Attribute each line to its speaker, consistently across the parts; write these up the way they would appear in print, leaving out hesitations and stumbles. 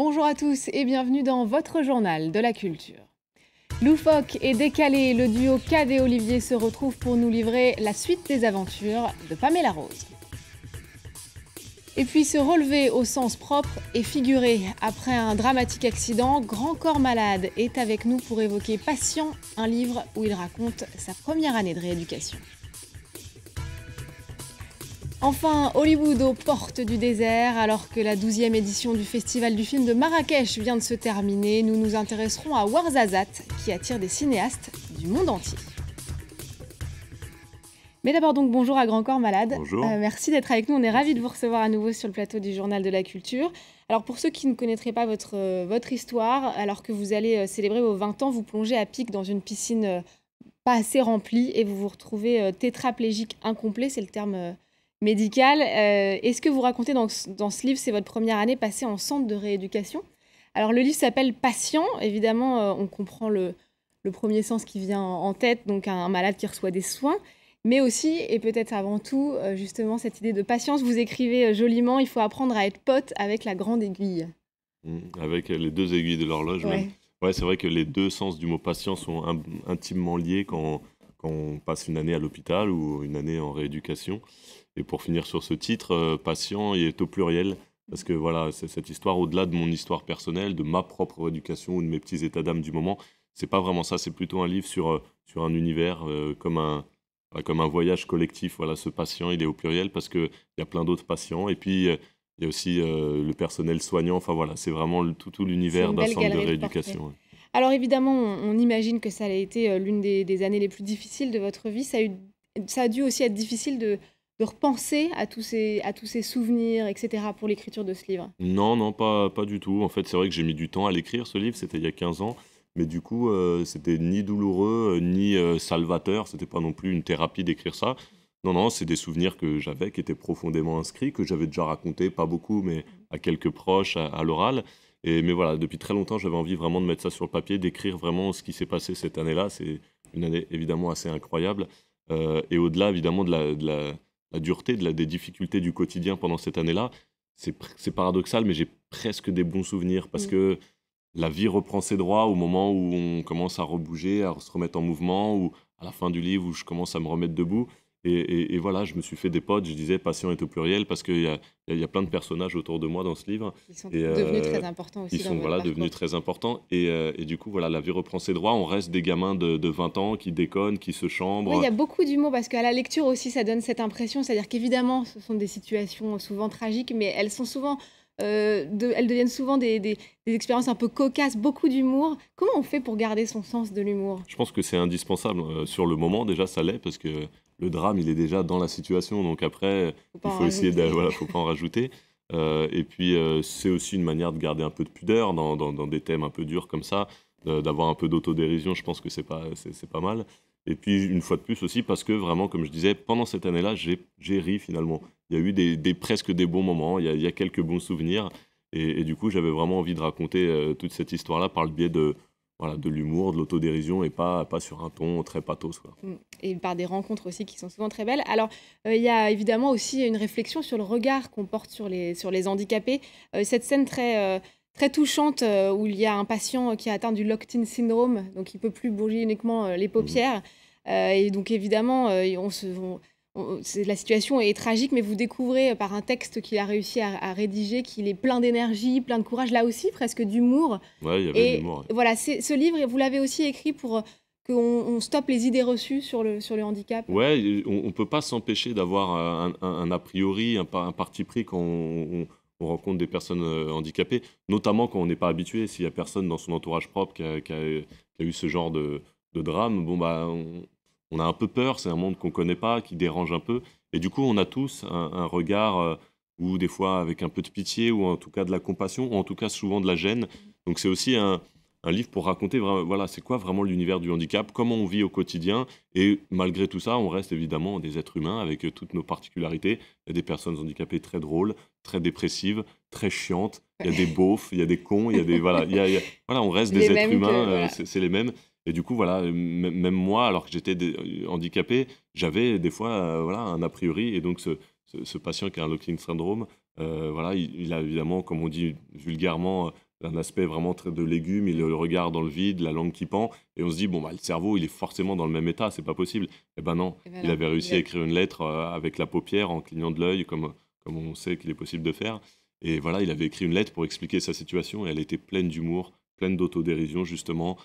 Speaker 1: Bonjour à tous et bienvenue dans votre journal de la culture. Loufoque et décalé, le duo Cad et Olivier se retrouve pour nous livrer la suite des aventures de Pamela Rose. Et puis se relever au sens propre et figuré. Après un dramatique accident, Grand Corps Malade est avec nous pour évoquer Patient, un livre où il raconte sa première année de rééducation. Enfin, Hollywood aux portes du désert, alors que la 12e édition du Festival du film de Marrakech vient de se terminer, nous nous intéresserons à Ouarzazate, qui attire des cinéastes du monde entier. Mais d'abord donc bonjour à Grand Corps Malade.
Speaker 2: Bonjour.
Speaker 1: Merci d'être avec nous, on est ravis de vous recevoir à nouveau sur le plateau du Journal de la Culture. Alors pour ceux qui ne connaîtraient pas votre histoire, alors que vous allez célébrer vos 20 ans, vous plongez à pic dans une piscine pas assez remplie et vous vous retrouvez tétraplégique incomplet, c'est le terme médical. Et ce que vous racontez dans ce livre, c'est votre première année passée en centre de rééducation. Alors le livre s'appelle Patient, évidemment on comprend le premier sens qui vient en tête, donc un malade qui reçoit des soins, mais aussi, et peut-être avant tout, justement cette idée de patience. Vous écrivez joliment, il faut apprendre à être pote avec la grande aiguille.
Speaker 2: Avec les deux aiguilles de l'horloge.
Speaker 1: Ouais.
Speaker 2: Ouais, c'est vrai que les deux sens du mot patient sont intimement liés quand on passe une année à l'hôpital ou une année en rééducation. Et pour finir sur ce titre, patient est au pluriel, parce que voilà, c'est cette histoire, au-delà de mon histoire personnelle, de ma propre éducation ou de mes petits états d'âme du moment, c'est pas vraiment ça, c'est plutôt un livre sur un univers comme un voyage collectif. Voilà, ce patient, il est au pluriel parce qu'il y a plein d'autres patients, et puis il y a aussi le personnel soignant. Enfin voilà, c'est vraiment tout l'univers d'un centre de rééducation. Ouais.
Speaker 1: Alors évidemment, on imagine que ça a été l'une des années les plus difficiles de votre vie. Ça a dû aussi être difficile de repenser à tous ces souvenirs, etc., pour l'écriture de ce livre.
Speaker 2: Non, pas du tout. En fait, c'est vrai que j'ai mis du temps à l'écrire, ce livre, c'était il y a 15 ans. Mais du coup, c'était ni douloureux, ni salvateur. C'était pas non plus une thérapie d'écrire ça. Non, c'est des souvenirs que j'avais, qui étaient profondément inscrits, que j'avais déjà racontés, pas beaucoup, mais à quelques proches, à l'oral. Mais voilà, depuis très longtemps, j'avais envie vraiment de mettre ça sur le papier, d'écrire vraiment ce qui s'est passé cette année-là. C'est une année évidemment assez incroyable. Et au-delà, évidemment, de la dureté, des difficultés du quotidien pendant cette année-là, c'est paradoxal, mais j'ai presque des bons souvenirs parce que la vie reprend ses droits au moment où on commence à rebouger, à se remettre en mouvement, ou à la fin du livre où je commence à me remettre debout. Et voilà, je me suis fait des potes, je disais patient est au pluriel parce qu'il y a plein de personnages autour de moi dans ce livre.
Speaker 1: Ils sont devenus très importants aussi.
Speaker 2: Ils sont devenus très importants. Et du coup, voilà, la vie reprend ses droits. On reste des gamins de 20 ans qui déconnent, qui se chambrent.
Speaker 1: Oui, il y a beaucoup d'humour parce qu'à la lecture aussi, ça donne cette impression. C'est-à-dire qu'évidemment, ce sont des situations souvent tragiques, mais elles sont souvent... elles deviennent souvent des expériences un peu cocasses, beaucoup d'humour. Comment on fait pour garder son sens de l'humour ?
Speaker 2: Je pense que c'est indispensable. Sur le moment, déjà, ça l'est, parce que le drame, il est déjà dans la situation. Donc après, il faut essayer faut pas en rajouter. Et puis, c'est aussi une manière de garder un peu de pudeur dans des thèmes un peu durs comme ça, d'avoir un peu d'autodérision. Je pense que c'est pas mal. Et puis, une fois de plus aussi, parce que vraiment, comme je disais, pendant cette année-là, j'ai ri finalement. Il y a eu presque des bons moments, il y a quelques bons souvenirs. Et du coup, j'avais vraiment envie de raconter toute cette histoire-là par le biais de l'humour, de l'autodérision, et pas sur un ton très pathos, quoi.
Speaker 1: Et par des rencontres aussi qui sont souvent très belles. Alors, il y a évidemment aussi une réflexion sur le regard qu'on porte sur les handicapés. Cette scène très touchante où il y a un patient qui a atteint du locked-in syndrome, donc il ne peut plus bouger uniquement les paupières. Et donc évidemment, la situation est tragique, mais vous découvrez par un texte qu'il a réussi à rédiger qu'il est plein d'énergie, plein de courage, là aussi presque d'humour.
Speaker 2: Ouais, il y avait de l'humour. Ouais.
Speaker 1: Voilà, ce livre, vous l'avez aussi écrit pour qu'on stoppe les idées reçues sur le handicap.
Speaker 2: Ouais, on ne peut pas s'empêcher d'avoir un a priori, un parti pris quand on rencontre des personnes handicapées, notamment quand on n'est pas habitué. S'il n'y a personne dans son entourage propre qui a eu ce genre de drame, on a un peu peur, c'est un monde qu'on ne connaît pas, qui dérange un peu. Et du coup, on a tous un regard ou des fois avec un peu de pitié, ou en tout cas de la compassion, ou en tout cas souvent de la gêne. Donc c'est aussi un livre pour raconter voilà, c'est quoi vraiment l'univers du handicap, comment on vit au quotidien. Et malgré tout ça, on reste évidemment des êtres humains avec toutes nos particularités. Il y a des personnes handicapées très drôles, très dépressives, très chiantes. Il y a des beaufs, il y a des cons, il y a des... Voilà, on reste des êtres humains, voilà. C'est les mêmes. Et du coup, voilà, même moi, alors que j'étais handicapé, j'avais des fois un a priori. Et donc, ce patient qui a un locked-in syndrome, il a évidemment, comme on dit vulgairement, un aspect vraiment très de légumes, il le regard dans le vide, la langue qui pend, et on se dit, bon, bah, le cerveau, il est forcément dans le même état, c'est pas possible. Eh ben non,
Speaker 1: Et ben
Speaker 2: il
Speaker 1: non,
Speaker 2: avait réussi à
Speaker 1: exact.
Speaker 2: écrire une lettre avec la paupière, en clignant de l'œil, comme on sait qu'il est possible de faire. Et voilà, il avait écrit une lettre pour expliquer sa situation, et elle était pleine d'humour, pleine d'autodérision, justement,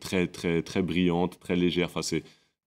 Speaker 2: très, très, très brillante, très légère. Enfin,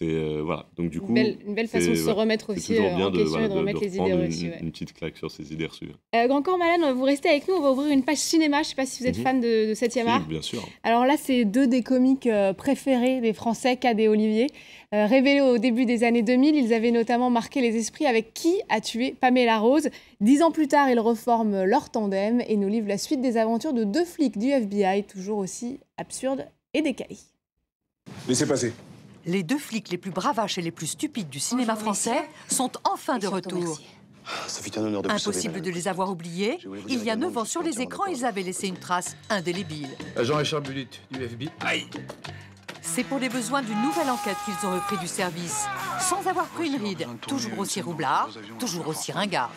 Speaker 2: voilà. Donc, du coup,
Speaker 1: Une belle façon de se
Speaker 2: voilà,
Speaker 1: remettre
Speaker 2: c'est
Speaker 1: aussi
Speaker 2: toujours bien
Speaker 1: en question et
Speaker 2: voilà,
Speaker 1: de
Speaker 2: de
Speaker 1: remettre les idées
Speaker 2: reprendre
Speaker 1: reçues. Ouais.
Speaker 2: une petite claque sur ses idées reçues.
Speaker 1: Grand Corps Malade, vous restez avec nous, on va ouvrir une page cinéma. Je ne sais pas si vous êtes
Speaker 2: Mhm.
Speaker 1: fan de 7e
Speaker 2: Si,
Speaker 1: art.
Speaker 2: bien sûr.
Speaker 1: Alors là, c'est deux des comiques préférés des Français, Cad et Olivier. Révélés au début des années 2000, ils avaient notamment marqué les esprits avec Qui a tué Pamela Rose. 10 ans plus tard, ils reforment leur tandem et nous livrent la suite des aventures de deux flics du FBI, toujours aussi absurdes et décalés.
Speaker 3: Laissez passer.
Speaker 4: Les deux flics les plus bravaches et les plus stupides du cinéma français sont enfin de retour.
Speaker 3: Ça fait un honneur de vous sauver,
Speaker 4: Impossible de
Speaker 3: madame.
Speaker 4: les avoir oubliés.
Speaker 3: Je voulais vous
Speaker 4: Il
Speaker 3: dire
Speaker 4: y a
Speaker 3: également
Speaker 4: 9 ans
Speaker 3: que je
Speaker 4: sur
Speaker 3: suis
Speaker 4: les
Speaker 3: entièrement
Speaker 4: écrans,
Speaker 3: d'accord.
Speaker 4: ils avaient laissé une trace indélébile.
Speaker 5: Agent Richard Bullitt du FBI.
Speaker 4: C'est pour les besoins d'une nouvelle enquête qu'ils ont repris du service. Sans avoir pris une ride, toujours aussi roublard, toujours aussi ringard.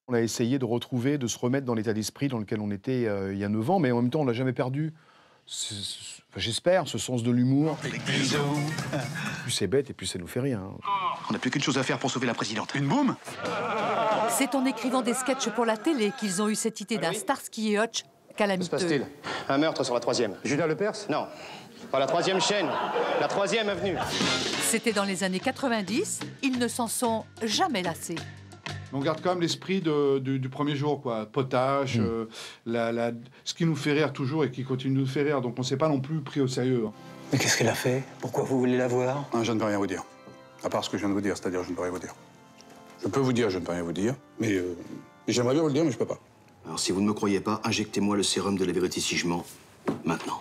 Speaker 6: On a essayé de retrouver, de se remettre dans l'état d'esprit dans lequel on était il y a 9 ans, mais en même temps, on l'a jamais perdu. J'espère, ce sens de l'humour. Plus c'est bête et plus ça nous fait rire.
Speaker 3: On n'a plus qu'une chose à faire pour sauver la présidente. Une boum.
Speaker 4: C'est en écrivant des sketchs pour la télé qu'ils ont eu cette idée d'un Starsky et Hutch calamiteux.
Speaker 7: Un meurtre sur la 3e.
Speaker 3: Julien Lepers.
Speaker 7: Non, pas la 3e chaîne, la 3e avenue.
Speaker 4: C'était dans les années 90, ils ne s'en sont jamais lassés.
Speaker 5: On garde quand même l'esprit du premier jour, quoi. Potage, ce qui nous fait rire toujours et qui continue de nous faire rire. Donc on ne s'est pas non plus pris au sérieux.
Speaker 8: Mais qu'est-ce qu'elle a fait? Pourquoi vous voulez la voir?
Speaker 3: Je ne peux rien vous dire. À part ce que je viens de vous dire, c'est-à-dire je ne peux rien vous dire. Je peux vous dire, je ne peux rien vous dire, mais j'aimerais bien vous le dire, mais je peux pas.
Speaker 8: Alors si vous ne me croyez pas, injectez-moi le sérum de la vérité si je mens. Maintenant.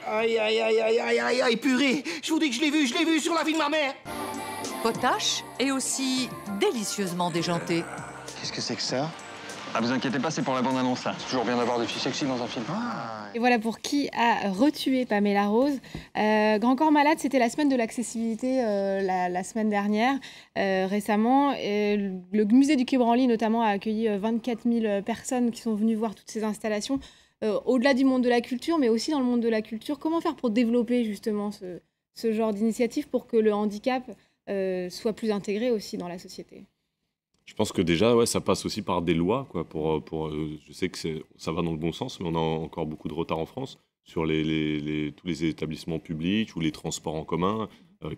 Speaker 7: Aïe, aïe, aïe, aïe, aïe, aïe, aïe, purée. Je vous dis que je l'ai vu sur la vie de ma mère.
Speaker 4: Potache et aussi délicieusement déjanté.
Speaker 7: Qu'est-ce que c'est que ça?
Speaker 9: Ah, vous inquiétez pas, c'est pour la bande-annonce, là.
Speaker 3: C'est toujours bien d'avoir des filles sexy dans un film.
Speaker 1: Et voilà pour Qui a retué Pamela Rose. Grand Corps Malade, c'était la semaine de l'accessibilité la semaine dernière. Récemment, le musée du Quai Branly, notamment, a accueilli 24 000 personnes qui sont venues voir toutes ces installations. Au-delà du monde de la culture, mais aussi dans le monde de la culture. Comment faire pour développer justement ce genre d'initiative pour que le handicap soit plus intégré aussi dans la société?
Speaker 2: Je pense que déjà, ouais, ça passe aussi par des lois, quoi. Je sais que ça va dans le bon sens, mais on a encore beaucoup de retard en France sur tous les établissements publics ou les transports en commun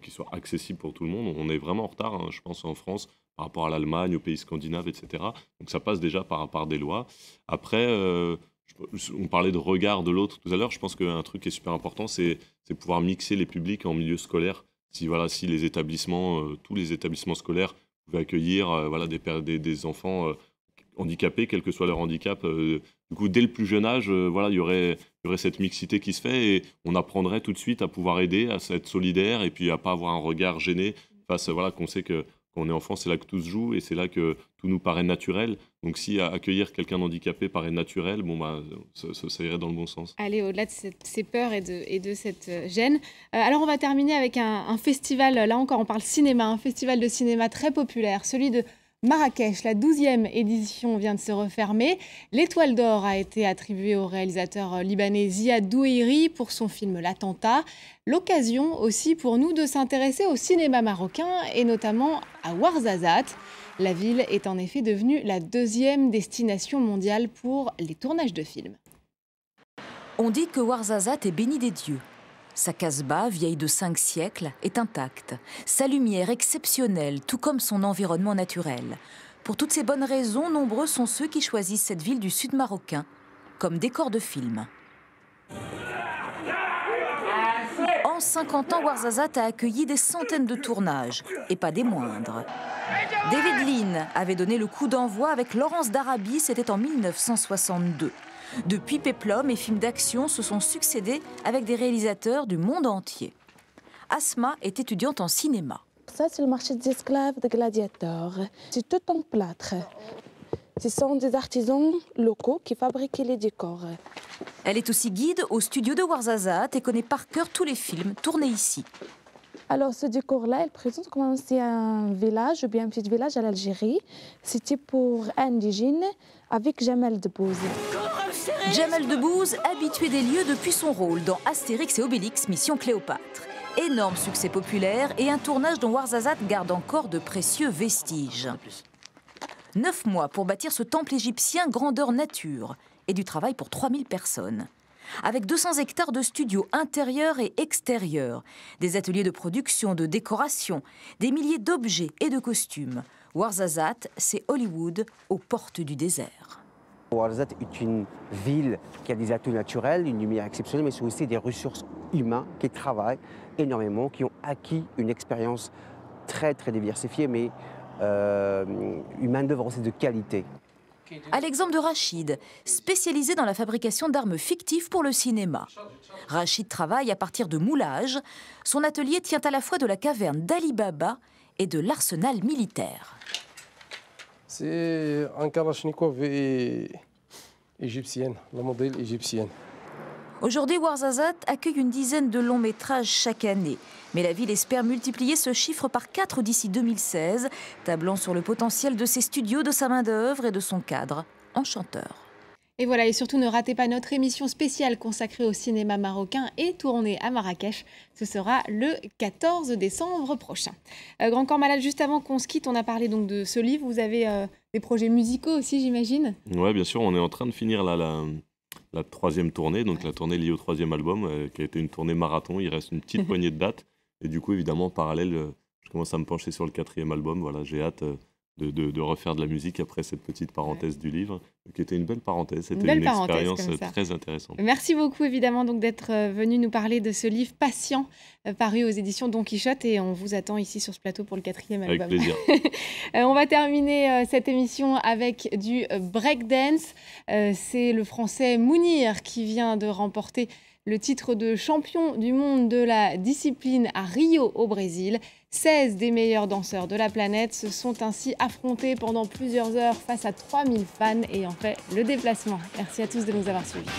Speaker 2: qui soient accessibles pour tout le monde. On est vraiment en retard, hein, je pense, en France par rapport à l'Allemagne, aux pays scandinaves, etc. Donc ça passe déjà par des lois. Après, on parlait de regard de l'autre tout à l'heure. Je pense qu'un truc qui est super important, c'est pouvoir mixer les publics en milieu scolaire. Si les établissements, tous les établissements scolaires pouvaient accueillir des enfants handicapés, quel que soit leur handicap. Du coup, dès le plus jeune âge, il y aurait cette mixité qui se fait et on apprendrait tout de suite à pouvoir aider, à être solidaire et puis à pas avoir un regard gêné face, qu'on sait que quand on est enfant, c'est là que tout se joue et c'est là que tout nous paraît naturel. Donc si accueillir quelqu'un d'handicapé paraît naturel, ça irait dans le bon sens.
Speaker 1: Aller au-delà de ces peurs et de cette gêne. Alors on va terminer avec un festival, là encore on parle cinéma, un festival de cinéma très populaire, celui de Marrakech. La 12e édition vient de se refermer. L'Étoile d'Or a été attribuée au réalisateur libanais Ziad Doueiri pour son film L'Attentat. L'occasion aussi pour nous de s'intéresser au cinéma marocain et notamment à Ouarzazate. La ville est en effet devenue la 2e destination mondiale pour les tournages de films.
Speaker 10: On dit que Ouarzazate est bénie des dieux. Sa casbah, vieille de 5 siècles, est intacte. Sa lumière exceptionnelle, tout comme son environnement naturel. Pour toutes ces bonnes raisons, nombreux sont ceux qui choisissent cette ville du sud marocain comme décor de film. En 50 ans, Ouarzazate a accueilli des centaines de tournages, et pas des moindres. David Lean avait donné le coup d'envoi avec Laurence d'Arabie, c'était en 1962. Depuis, péplum et films d'action se sont succédés avec des réalisateurs du monde entier. Asma est étudiante en cinéma.
Speaker 11: Ça, c'est le marché des esclaves de gladiateurs. C'est tout en plâtre. Ce sont des artisans locaux qui fabriquent les décors.
Speaker 10: Elle est aussi guide au studio de Ouarzazate et connaît par cœur tous les films tournés ici.
Speaker 11: Alors, ce décor-là, il présente comme un ancien village ou bien un petit village à l'Algérie. C'était pour indigènes avec Jamel Debbouze.
Speaker 10: Jamel Debbouze, habitué des lieux depuis son rôle dans Astérix et Obélix, Mission Cléopâtre. Énorme succès populaire et un tournage dont Ouarzazate garde encore de précieux vestiges. 9 mois pour bâtir ce temple égyptien grandeur nature et du travail pour 3000 personnes. Avec 200 hectares de studios intérieurs et extérieurs, des ateliers de production, de décoration, des milliers d'objets et de costumes. Ouarzazate, c'est Hollywood aux portes du désert.
Speaker 12: Ouarzazate est une ville qui a des atouts naturels, une lumière exceptionnelle, mais c'est aussi des ressources humaines qui travaillent énormément, qui ont acquis une expérience très diversifiée, mais une main-d'œuvre aussi de qualité.
Speaker 10: À l'exemple de Rachid, spécialisé dans la fabrication d'armes fictives pour le cinéma. Rachid travaille à partir de moulage. Son atelier tient à la fois de la caverne d'Ali Baba et de l'arsenal militaire.
Speaker 13: C'est un Kalachnikov égyptienne, la modèle égyptienne.
Speaker 10: Aujourd'hui, Ouarzazate accueille une dizaine de longs métrages chaque année. Mais la ville espère multiplier ce chiffre par 4 d'ici 2016, tablant sur le potentiel de ses studios, de sa main-d'œuvre et de son cadre enchanteur.
Speaker 1: Et voilà, et surtout ne ratez pas notre émission spéciale consacrée au cinéma marocain et tournée à Marrakech. Ce sera le 14 décembre prochain. Grand Corps Malade, juste avant qu'on se quitte, on a parlé donc de ce livre. Vous avez des projets musicaux aussi, j'imagine?
Speaker 2: Oui, bien sûr, on est en train de finir la 3e tournée, donc la tournée liée au 3e album, qui a été une tournée marathon. Il reste une petite poignée de dates. Et du coup, évidemment, en parallèle, je commence à me pencher sur le 4e album. Voilà, j'ai hâte de refaire de la musique après cette petite parenthèse du livre, qui était une belle parenthèse. C'était une expérience très intéressante.
Speaker 1: Merci beaucoup, évidemment, donc d'être venu nous parler de ce livre Patient, paru aux éditions Don Quichotte. Et on vous attend ici sur ce plateau pour le 4e album.
Speaker 2: Avec plaisir.
Speaker 1: On va terminer cette émission avec du breakdance. C'est le Français Mounir qui vient de remporter le titre de champion du monde de la discipline à Rio au Brésil. 16 des meilleurs danseurs de la planète se sont ainsi affrontés pendant plusieurs heures face à 3000 fans ayant fait le déplacement. Merci à tous de nous avoir suivis.